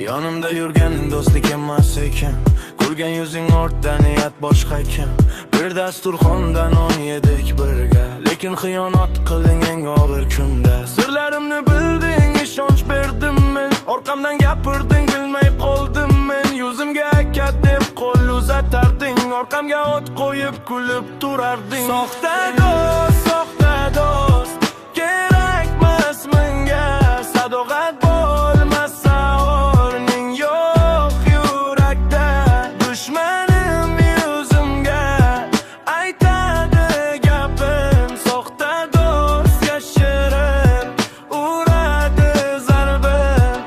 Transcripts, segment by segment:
Yonimda yurganing do'stlik emas ekan, ko'rgan yuzing ortda niyat boshqa ekan. Bir dasturxondan 10 yedik birga, lekin xiyonat qilding eng og'ir kunda. Sirlarimni bilding, ishonch berdim men, orqamdan gapirding, bilmay qoldim men. Yuzimga aka deb qo'l uzatarding, orqamga o't qo'yib kulib turarding. Soxta do'st, kerakmas menga sadoqat bo'lmasa o'rning yo'q yurakda. Dushmanim yuzimga aytadi gapim, soxta do'st yashirin uradi zarbin.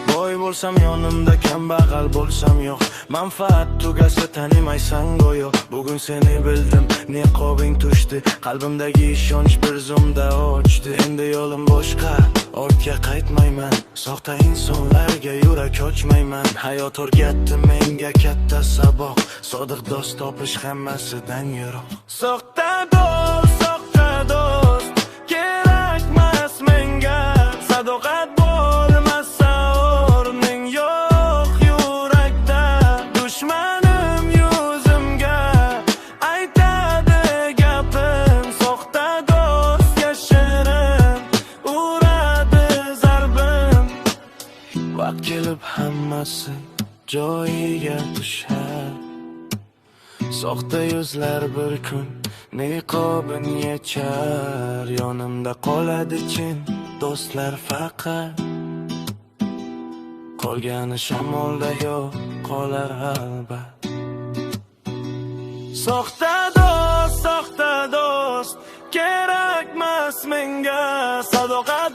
Boy bo'lsam yonimda, kambag'al bo'lsam yo'q, manfaat tugasa tanimaysan go'yo. Bugun seni bildim, niqobing tushdi, qalbimdagi ishonch bir zumda ochdi. Endi yo'lim boshqa, ortga qaytmayman, soxta insonlarga yurak ochmayman. Hayot o'rgatdi menga katta saboq, sodiq do'st topish hammasidan yiroq. Soxta do'st, kerakmas menga sadoqat bo'lmasa o'rning yo'q yurakda. Dushmanim yuzimga aytadi gapim, soxta do'st yashirin uradi zarbin. Vaqt kelib hammasi joyiga tushar, soxta yuzlar bir kun niqobini yechar. Yonimda qoladi chin do'stlar faqat, qolgani shamolda yo'q qolar albat. Soxta do'st, kerakmas menga sadoqat